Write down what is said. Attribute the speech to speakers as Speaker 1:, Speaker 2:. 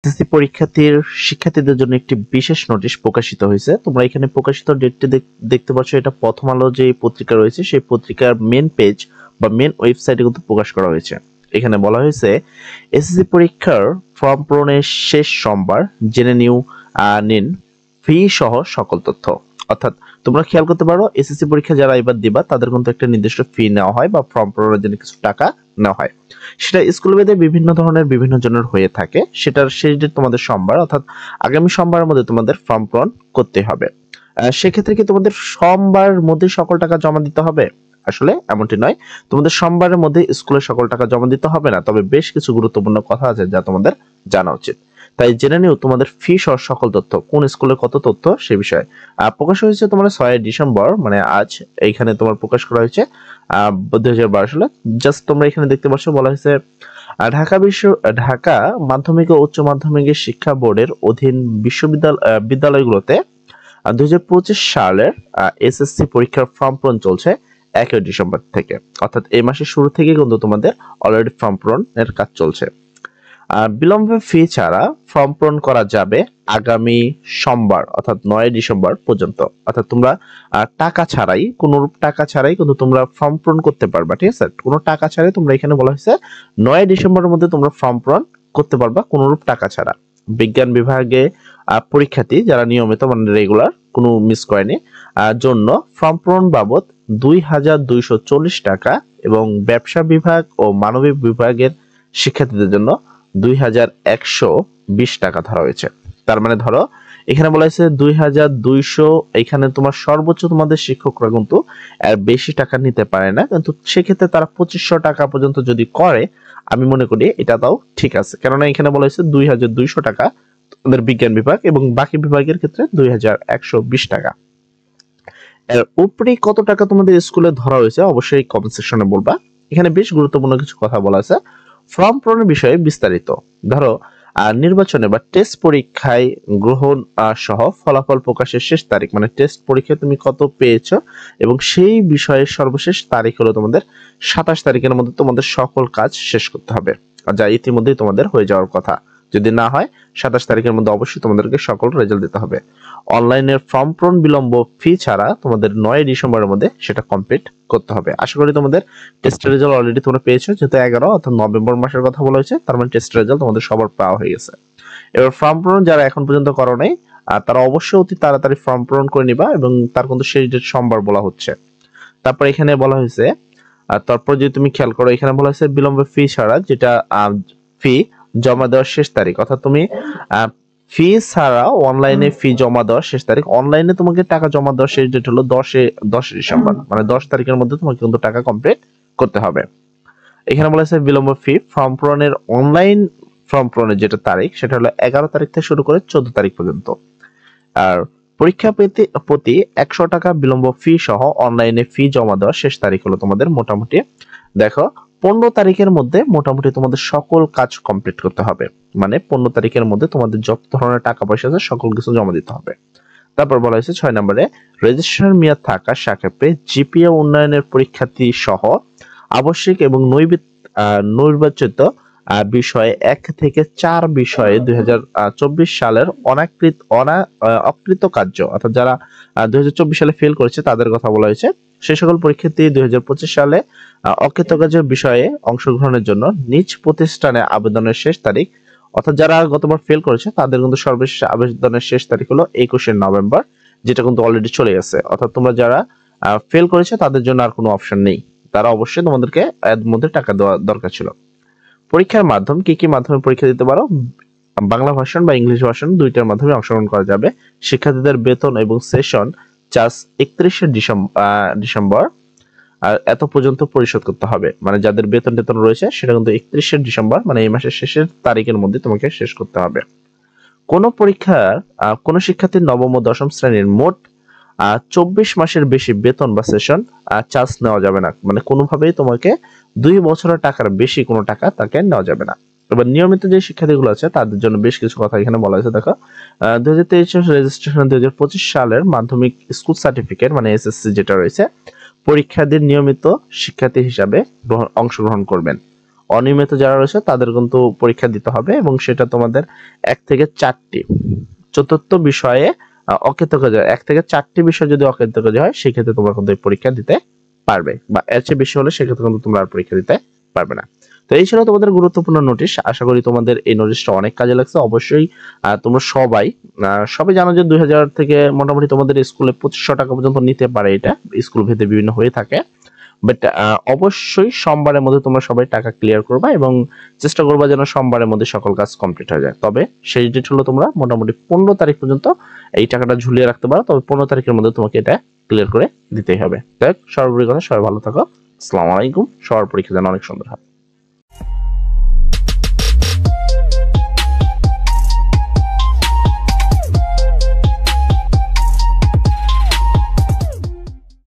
Speaker 1: SSC পরীক্ষার্থীর শিক্ষার্থীদের জন্য একটি বিশেষ নোটিশ প্রকাশিত হয়েছে। তোমরা এখানে প্রকাশিত ডেটটি দেখতে পাচ্ছ। এটা প্রথম আলো যে পত্রিকা রয়েছে সেই পত্রিকার মেন পেজ বা মেন ওয়েবসাইটে কিন্তু প্রকাশ করা হয়েছে। এখানে বলা হয়েছে এসএসসি পরীক্ষার ফর্ম পূরণের শেষ সোমবার, জেনে নিন ফি সহ সকল তথ্য। অর্থাৎ তোমরা খেয়াল করতে পারো, এসএসসি পরীক্ষা যারা এবার দিবা তাদের কিন্তু একটা নির্দিষ্ট ফি নেওয়া হয় বা ফর্ম পূরণের জন্য কিছু টাকা নেওয়া হয়। সেটা স্কুল ভেদে বিভিন্ন ধরনের বিভিন্ন জনের হয়ে থাকে। সেটার শেষ ডেট তোমাদের সোমবার, অর্থাৎ আগামী সোমবারের মধ্যে তোমাদের ফর্ম পূরণ করতে হবে। সেক্ষেত্রে কি তোমাদের সোমবারের মধ্যে সকল টাকা জমা দিতে হবে? আসলে এমনটি নয়, তোমাদের সোমবারের মধ্যে স্কুলে সকল টাকা জমা দিতে হবে না, তবে বেশ কিছু গুরুত্বপূর্ণ কথা আছে যা তোমাদের জানা উচিত। তাই জেনে নিও তোমাদের ফি সহ সকল তথ্য, কোন স্কুলে কত তথ্য সে বিষয়ে। প্রকাশ হয়েছে তোমার 6 ডিসেম্বর, মানে আজ। এইখানে তোমার প্রকাশ করা হয়েছে 2012 সালে। জাস্ট তোমরা এখানে দেখতে পাচ্ছ, বলা হয়েছে ঢাকা মাধ্যমিক ও উচ্চ মাধ্যমিক শিক্ষা বোর্ডের অধীন বিদ্যালয়গুলোতে 2025 সালের এসএসসি পরীক্ষার ফর্ম পূরণ চলছে 1 ডিসেম্বর থেকে। অর্থাৎ এই মাসের শুরু থেকে কিন্তু তোমাদের অলরেডি ফর্ম পূরণের কাজ চলছে। বিলম্বে ফি ছাড়া ফর্ম পূরণ করা যাবে আগামী সোমবার অর্থাৎ 9 ডিসেম্বর পর্যন্ত। অর্থাৎ তোমরা টাকা ছাড়াই, কোনরূপ টাকা ছাড়াই কিন্তু তোমরা ফর্ম পূরণ করতে পারবা। ঠিক আছে, কোনো টাকা ছাড়াই তোমরা, এখানে বলা হয়েছে 9 ডিসেম্বরের মধ্যে তোমরা ফর্ম পূরণ করতে পারবা কোনরূপ টাকা ছাড়া। বিজ্ঞান বিভাগে পরীক্ষার্থী যারা নিয়মিত, মানে রেগুলার, কোনো মিস করেনি, জন্য ফর্ম পূরণ বাবদ 2240 টাকা এবং ব্যবসা বিভাগ ও মানবিক বিভাগের শিক্ষার্থীদের জন্য 2120 টাকা ধরা হয়েছে। তার মানে ধরো এখানে বলা হয়েছে 2200, এখানে তোমার সর্বোচ্চ তোমাদের শিক্ষকরা কিন্তু এর বেশি টাকা নিতে পারে না, কিন্তু সেক্ষেত্রে তারা 2500 টাকা পর্যন্ত যদি করে, আমি মনে করি এটা তাও ঠিক আছে। কেননা এখানে বলা হয়েছে 2200 টাকা তোমাদের বিজ্ঞান বিভাগ এবং বাকি বিভাগের ক্ষেত্রে 2120 টাকা। এর উপরে কত টাকা তোমাদের স্কুলে ধরা হয়েছে অবশ্যই কমেন্ট সেকশনে বলবা। এখানে বেশ গুরুত্বপূর্ণ কিছু কথা বলা আছে ফর্ম পূরণের বিষয়ে বিস্তারিত। ধরো নির্বাচনে বা টেস্ট পরীক্ষায় গ্রহণ সহ ফলাফল প্রকাশের শেষ তারিখ, মানে টেস্ট পরীক্ষায় তুমি কত পেয়েছো এবং সেই বিষয়ে সর্বশেষ তারিখ হলো তোমাদের 27 তারিখের মধ্যে তোমাদের সকল কাজ শেষ করতে হবে, যা ইতিমধ্যেই তোমাদের হয়ে যাওয়ার কথা। যদি না হয় 27 তারিখের মধ্যে অবশ্যই তোমাদেরকে সকল রেজাল্ট দিতে হবে। অনলাইনের ফর্ম পূরণ বিলম্ব ফি ছাড়া তোমাদের 9 ডিসেম্বরের মধ্যে সেটা কমপ্লিট করতে হবে। আশা করি তোমাদের টেস্টের রেজাল্ট অলরেডি তোমরা পেয়েছো, যেহেতু 11 অর্থাৎ নভেম্বর মাসের কথা বলা হয়েছে, তার মানে টেস্টের রেজাল্ট তোমাদের সবার পাওয়া হয়ে গেছে। এবার ফর্ম পূরণ যারা এখন পর্যন্ত করো নাই, তারা অবশ্যই অতি তাড়াতাড়ি ফর্ম পূরণ করে নিবা এবং তার কিন্তু শেষ ডেট সোমবার বলা হচ্ছে। তারপর এখানে বলা হয়েছে, তারপর যদি তুমি খেয়াল করো, এখানে বলা হয়েছে বিলম্ব ফি ছাড়া, যেটা ফি জমা দেওয়ার শেষ তারিখ, অর্থাৎ তুমি ফি ছাড়া অনলাইনে ফি জমা দেওয়ার শেষ তারিখ, অনলাইনে তোমাকে টাকা জমা দেওয়ার শেষ ডেট হলো 10 ডিসেম্বর, মানে 10 তারিখের মধ্যে তোমাকে কিন্তু টাকা কমপ্লিট করতে হবে। এখানে বলা হয়েছে বিলম্ব ফি ফর্ম পূরণের অনলাইন ফর্ম পূরণের যেটা তারিখ সেটা হলো 11 তারিখ থেকে শুরু করে 14 তারিখ পর্যন্ত। আর পরীক্ষা প্রতি 100 টাকা বিলম্ব ফি সহ অনলাইনে ফি জমা দেওয়ার শেষ তারিখ হলো তোমাদের মোটামুটি দেখো 15 তারিখের মধ্যে মোটামুটি তোমাদের সকল কাজ কমপ্লিট করতে হবে। মানে 15 তারিখের মধ্যে তোমাদের যত ধরনের টাকা পয়সা আছে সকল কিছু জমা দিতে হবে। তারপর বলা হয়েছে 6 নম্বরে রেজিস্ট্রেশন মেয়াদ থাকা সাপেক্ষে জিপিএ উন্নয়নের পরীক্ষার্থী সহ আবশ্যিক এবং নির্বাচিত বিষয়ে 1 থেকে 4 বিষয়ে 2024 সালের অকৃতকার্য, অর্থাৎ যারা 2024 সালে ফেল করেছে তাদের কথা বলা হয়েছে। সেই সকল পরীক্ষার্থী 2025 সালে অকৃতকার্যের বিষয়ে অংশগ্রহণের জন্য নিজ প্রতিষ্ঠানে আবেদনের শেষ তারিখ, অর্থাৎ যারা গতবার ফেল করেছে তাদের কিন্তু সর্বশেষ আবেদনের শেষ তারিখ হলো 21 নভেম্বর, যেটা কিন্তু অলরেডি চলে গেছে। অর্থাৎ তোমরা যারা ফেল করেছে তাদের জন্য আর কোনো অপশন নেই, তারা অবশ্যই তোমাদেরকে এর মধ্যে টাকা দেওয়া দরকার ছিল। পরীক্ষার মাধ্যম কি কি মাধ্যমে পরীক্ষা দিতে পারো? বাংলা ভার্সন বা ইংলিশ ভার্সন দুইটার মাধ্যমে অংশগ্রহণ করা যাবে। শিক্ষার্থীদের বেতন এবং সেশন চার্জ 31 ডিসেম্বর আর এত পর্যন্ত পরিশোধ করতে হবে। মানে যাদের বেতন রয়েছে সেটা কিন্তু 31 ডিসেম্বর, মানে এই মাসের শেষের তারিখের মধ্যে তোমাকে শেষ করতে হবে। কোন পরীক্ষার কোন শিক্ষার্থীর নবম ও দশম শ্রেণীর মোট 24 মাসের বেশি বেতন বা সেশন চার্জ নেওয়া যাবে না। মানে কোনোভাবেই তোমাকে 2 বছরের টাকার বেশি কোনো টাকা তাকে নেওয়া যাবে না। এবার নিয়মিত যে শিক্ষার্থীগুলো আছে তাদের জন্য বেশ কিছু কথা এখানে বলা হয়েছে। দেখো 2023 রেজিস্ট্রেশন 2025 সালের মাধ্যমিক স্কুল সার্টিফিকেট, মানে এসএসসি যেটা রয়েছে, পরীক্ষার্থীর নিয়মিত শিক্ষার্থী হিসাবে অংশগ্রহণ করবেন। অনিয়মিত যারা রয়েছে তাদের কিন্তু পরীক্ষা দিতে হবে, এবং সেটা তোমাদের 1 থেকে 4টি চতুর্থ বিষয়ে অকৃতকার্য 1 থেকে 4টি বিষয় যদি অকৃতকার্য হয় সেক্ষেত্রে তোমরা কিন্তু পরীক্ষা দিতে পারবে, বা এর চেয়ে বেশি হলে সেক্ষেত্রে কিন্তু তোমরা আর পরীক্ষা দিতে পারবে না। তো এই ছিল তোমাদের গুরুত্বপূর্ণ নোটিশ। আশা করি তোমাদের এই নোটিশটা অনেক কাজে লাগছে। অবশ্যই তোমরা সবাই জানো যে 2000 থেকে মোটামুটি তোমাদের স্কুলে 2500 টাকা পর্যন্ত নিতে পারে, এটা স্কুল ভেদে বিভিন্ন হয়ে থাকে। বাট অবশ্যই সোমবারের মধ্যে তোমরা সবাই টাকা ক্লিয়ার করবা, এবং চেষ্টা করবা যেন সোমবারের মধ্যে সকল কাজ কমপ্লিট হয়ে যায়। তবে শেষ ডেট হলো তোমরা মোটামুটি 15 তারিখ পর্যন্ত এই টাকাটা ঝুলিয়ে রাখতে পারো, তবে 15 তারিখের মধ্যে তোমাকে এটা ক্লিয়ার করে দিতেই হবে। দেখ, সর্বোপরি কথা, সবাই ভালো থাকো। আসসালামু আলাইকুম। সবার পরীক্ষা যেন অনেক সুন্দর হয়।